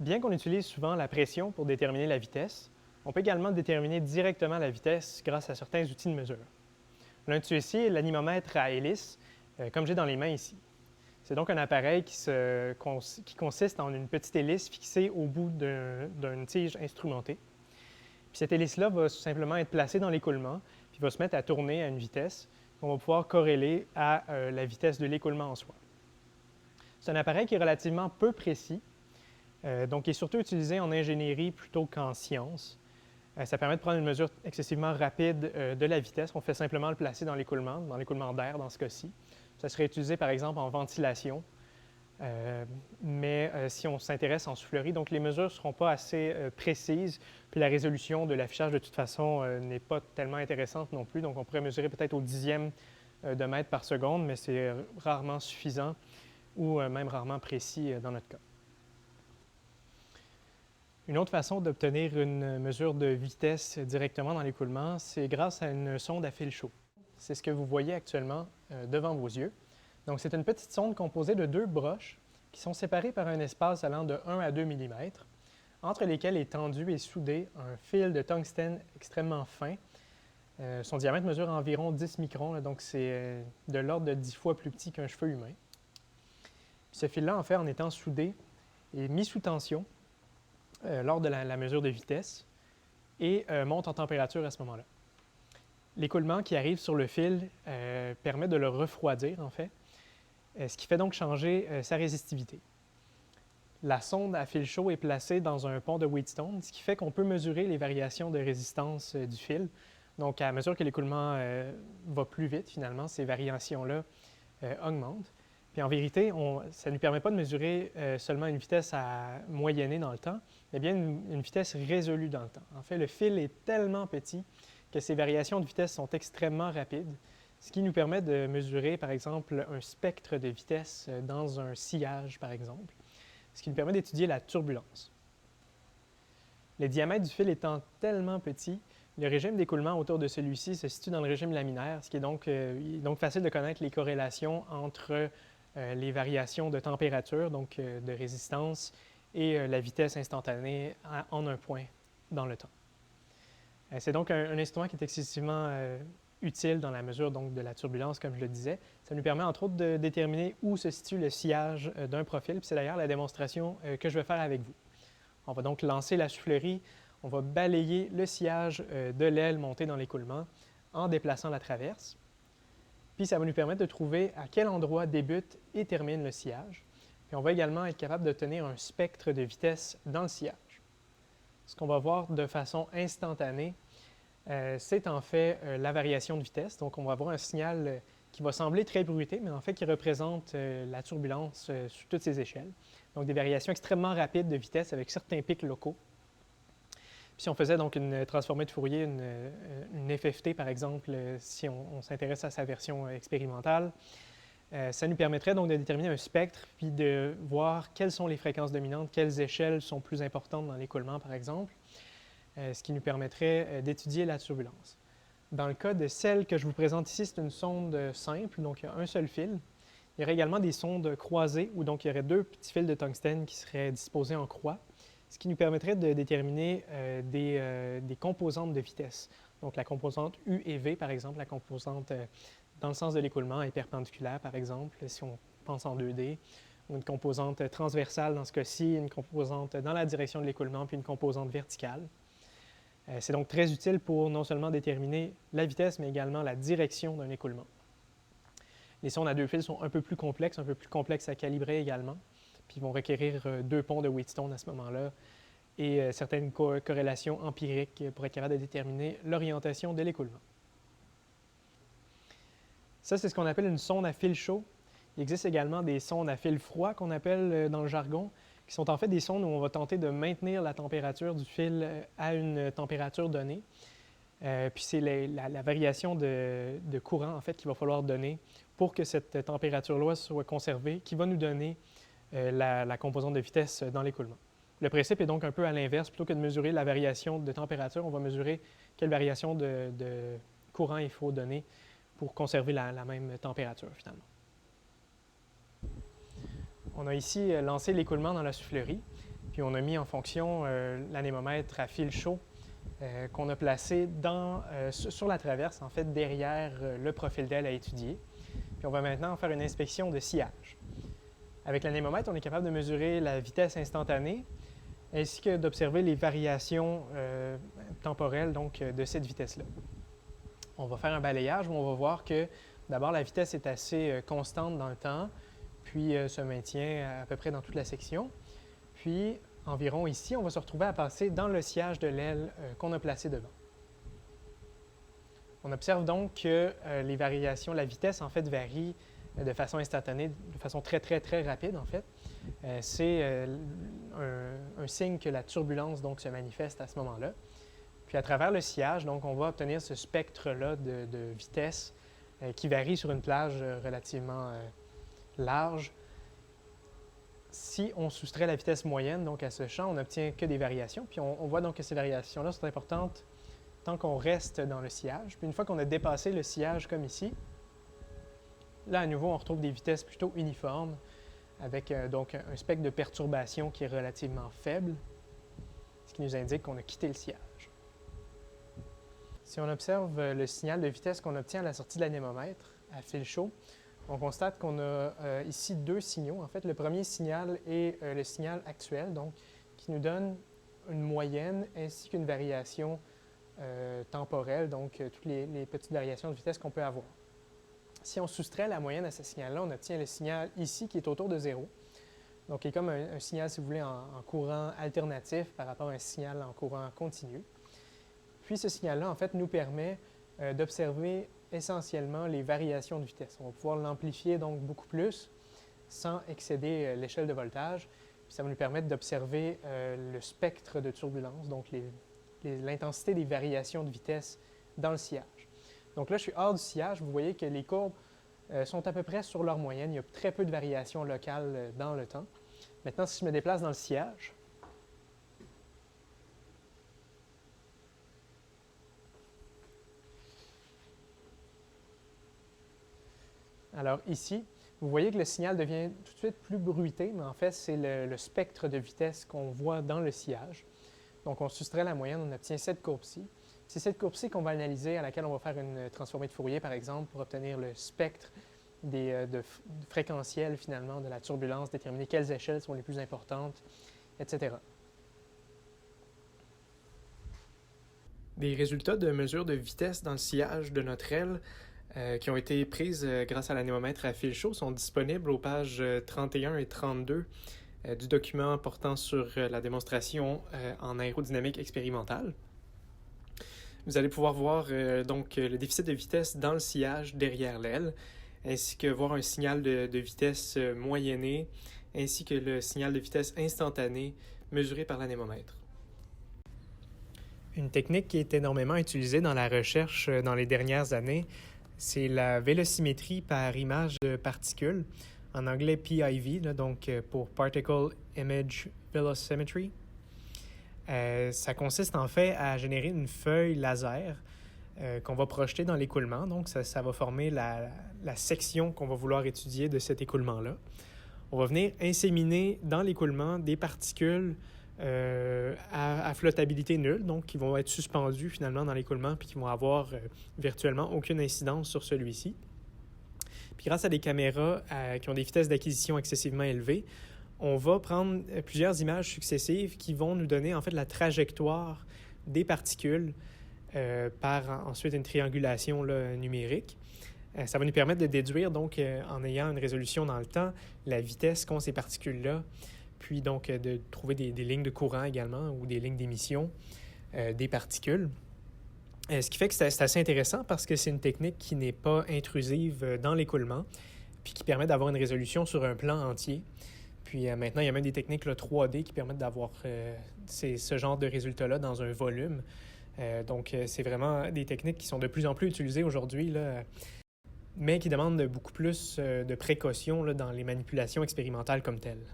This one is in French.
Bien qu'on utilise souvent la pression pour déterminer la vitesse, on peut également déterminer directement la vitesse grâce à certains outils de mesure. L'un de ceux-ci est l'anémomètre à hélice, comme j'ai dans les mains ici. C'est donc un appareil qui consiste en une petite hélice fixée au bout d'une tige instrumentée. Puis cette hélice-là va simplement être placée dans l'écoulement, puis va se mettre à tourner à une vitesse qu'on va pouvoir corréler à la vitesse de l'écoulement en soi. C'est un appareil qui est relativement peu précis, donc qui est surtout utilisé en ingénierie plutôt qu'en sciences. Ça permet de prendre une mesure excessivement rapide de la vitesse. On fait simplement le placer dans l'écoulement d'air dans ce cas-ci. Ça serait utilisé par exemple en ventilation, mais si on s'intéresse en soufflerie, donc les mesures ne seront pas assez précises, puis la résolution de l'affichage de toute façon n'est pas tellement intéressante non plus. Donc on pourrait mesurer peut-être au dixième de mètre par seconde, mais c'est rarement suffisant ou même rarement précis dans notre cas. Une autre façon d'obtenir une mesure de vitesse directement dans l'écoulement, c'est grâce à une sonde à fil chaud. C'est ce que vous voyez actuellement devant vos yeux. Donc, c'est une petite sonde composée de deux broches qui sont séparées par un espace allant de 1 à 2 mm, entre lesquels est tendu et soudé un fil de tungstène extrêmement fin. Son diamètre mesure environ 10 microns, donc c'est de l'ordre de 10 fois plus petit qu'un cheveu humain. Puis ce fil-là, en fait, en étant soudé, est mis sous tension lors de la mesure de vitesse et monte en température à ce moment-là. L'écoulement qui arrive sur le fil permet de le refroidir, en fait, ce qui fait donc changer sa résistivité. La sonde à fil chaud est placée dans un pont de Wheatstone, ce qui fait qu'on peut mesurer les variations de résistance du fil. Donc, à mesure que l'écoulement va plus vite, finalement, ces variations-là augmentent. Puis en vérité, ça ne nous permet pas de mesurer seulement une vitesse à moyenner dans le temps, mais bien une vitesse résolue dans le temps. En fait, le fil est tellement petit que ces variations de vitesse sont extrêmement rapides, ce qui nous permet de mesurer, par exemple, un spectre de vitesse dans un sillage, par exemple, ce qui nous permet d'étudier la turbulence. Le diamètre du fil étant tellement petit, le régime d'écoulement autour de celui-ci se situe dans le régime laminaire, ce qui est donc facile de connaître les corrélations entre les variations de température, donc de résistance, et la vitesse instantanée en un point dans le temps. C'est donc un instrument qui est excessivement utile dans la mesure donc, de la turbulence, comme je le disais. Ça nous permet entre autres de déterminer où se situe le sillage d'un profil, puis c'est d'ailleurs la démonstration que je vais faire avec vous. On va donc lancer la soufflerie, on va balayer le sillage de l'aile montée dans l'écoulement en déplaçant la traverse. Puis ça va nous permettre de trouver à quel endroit débute et termine le sillage. Puis on va également être capable d'obtenir un spectre de vitesse dans le sillage. Ce qu'on va voir de façon instantanée, c'est en fait la variation de vitesse. Donc on va avoir un signal qui va sembler très bruité, mais en fait qui représente la turbulence sous toutes ses échelles. Donc des variations extrêmement rapides de vitesse avec certains pics locaux. Puis si on faisait donc une transformée de Fourier, une FFT par exemple, si on s'intéresse à sa version expérimentale, ça nous permettrait donc de déterminer un spectre, puis de voir quelles sont les fréquences dominantes, quelles échelles sont plus importantes dans l'écoulement par exemple, ce qui nous permettrait d'étudier la turbulence. Dans le cas de celle que je vous présente ici, c'est une sonde simple, donc il y a un seul fil. Il y aurait également des sondes croisées, où donc il y aurait deux petits fils de tungstène qui seraient disposés en croix, ce qui nous permettrait de déterminer des composantes de vitesse. Donc la composante U et V, par exemple, la composante dans le sens de l'écoulement est perpendiculaire, par exemple, si on pense en 2D, ou une composante transversale dans ce cas-ci, une composante dans la direction de l'écoulement, puis une composante verticale. C'est donc très utile pour non seulement déterminer la vitesse, mais également la direction d'un écoulement. Les sondes à deux fils sont un peu plus complexes à calibrer également, puis vont requérir deux ponts de Wheatstone à ce moment-là et certaines corrélations empiriques pour être capable de déterminer l'orientation de l'écoulement. Ça, c'est ce qu'on appelle une sonde à fil chaud. Il existe également des sondes à fil froid qu'on appelle dans le jargon, qui sont en fait des sondes où on va tenter de maintenir la température du fil à une température donnée. Puis c'est la variation de courant en fait qu'il va falloir donner pour que cette température-là soit conservée, qui va nous donner la composante de vitesse dans l'écoulement. Le principe est donc un peu à l'inverse. Plutôt que de mesurer la variation de température, on va mesurer quelle variation de courant il faut donner pour conserver la même température finalement. On a ici lancé l'écoulement dans la soufflerie. Puis on a mis en fonction l'anémomètre à fil chaud qu'on a placé sur la traverse, en fait, derrière le profil d'aile à étudier. Puis on va maintenant faire une inspection de sillage. Avec l'anémomètre, on est capable de mesurer la vitesse instantanée ainsi que d'observer les variations temporelles donc, de cette vitesse-là. On va faire un balayage où on va voir que d'abord la vitesse est assez constante dans le temps, puis se maintient à peu près dans toute la section. Puis environ ici, on va se retrouver à passer dans le sillage de l'aile qu'on a placé devant. On observe donc que les variations, la vitesse en fait varie de façon instantanée, de façon très rapide en fait. C'est un signe que la turbulence donc se manifeste à ce moment-là. Puis à travers le sillage, donc on va obtenir ce spectre-là de vitesse qui varie sur une plage relativement large. Si on soustrait la vitesse moyenne donc à ce champ, on n'obtient que des variations. Puis on voit donc que ces variations-là sont importantes tant qu'on reste dans le sillage. Puis une fois qu'on a dépassé le sillage comme ici, là à nouveau on retrouve des vitesses plutôt uniformes avec donc un spectre de perturbation qui est relativement faible, ce qui nous indique qu'on a quitté le sillage. Si on observe le signal de vitesse qu'on obtient à la sortie de l'anémomètre à fil chaud, on constate qu'on a ici deux signaux. En fait, le premier signal est le signal actuel, donc qui nous donne une moyenne ainsi qu'une variation temporelle, donc toutes les petites variations de vitesse qu'on peut avoir. Si on soustrait la moyenne à ce signal-là, on obtient le signal ici qui est autour de 0. Donc, qui est comme un signal, si vous voulez, en courant alternatif par rapport à un signal en courant continu. Puis ce signal-là, en fait, nous permet d'observer essentiellement les variations de vitesse. On va pouvoir l'amplifier donc beaucoup plus sans excéder l'échelle de voltage. Puis ça va nous permettre d'observer le spectre de turbulence, donc l'intensité des variations de vitesse dans le sillage. Donc là, je suis hors du sillage. Vous voyez que les courbes sont à peu près sur leur moyenne. Il y a très peu de variations locales dans le temps. Maintenant, si je me déplace dans le sillage, alors ici, vous voyez que le signal devient tout de suite plus bruité, mais en fait, c'est le spectre de vitesse qu'on voit dans le sillage. Donc, on soustrait la moyenne, on obtient cette courbe-ci. C'est cette courbe-ci qu'on va analyser, à laquelle on va faire une transformée de Fourier, par exemple, pour obtenir le spectre fréquentiel, finalement, de la turbulence, déterminer quelles échelles sont les plus importantes, etc. Des résultats de mesure de vitesse dans le sillage de notre aile qui ont été prises grâce à l'anémomètre à fil chaud sont disponibles aux pages 31 et 32 du document portant sur la démonstration en aérodynamique expérimentale. Vous allez pouvoir voir donc le déficit de vitesse dans le sillage derrière l'aile, ainsi que voir un signal de vitesse moyenné, ainsi que le signal de vitesse instantané mesuré par l'anémomètre. Une technique qui est énormément utilisée dans la recherche dans les dernières années, c'est la vélocimétrie par image de particules, en anglais PIV, donc pour Particle Image Velocimetry. Ça consiste en fait à générer une feuille laser qu'on va projeter dans l'écoulement. Donc, ça va former la section qu'on va vouloir étudier de cet écoulement-là. On va venir inséminer dans l'écoulement des particules à flottabilité nulle, donc qui vont être suspendues finalement dans l'écoulement puis qui vont avoir virtuellement aucune incidence sur celui-ci. Puis grâce à des caméras qui ont des vitesses d'acquisition excessivement élevées, on va prendre plusieurs images successives qui vont nous donner en fait la trajectoire des particules par ensuite une triangulation là, numérique. Ça va nous permettre de déduire donc en ayant une résolution dans le temps la vitesse qu'ont ces particules-là, puis donc de trouver des lignes de courant également ou des lignes d'émission des particules. Ce qui fait que c'est assez intéressant parce que c'est une technique qui n'est pas intrusive dans l'écoulement, puis qui permet d'avoir une résolution sur un plan entier. Puis maintenant, il y a même des techniques là, 3D qui permettent d'avoir ce genre de résultats-là dans un volume. Donc, c'est vraiment des techniques qui sont de plus en plus utilisées aujourd'hui, là, mais qui demandent beaucoup plus de précautions là, dans les manipulations expérimentales comme telles.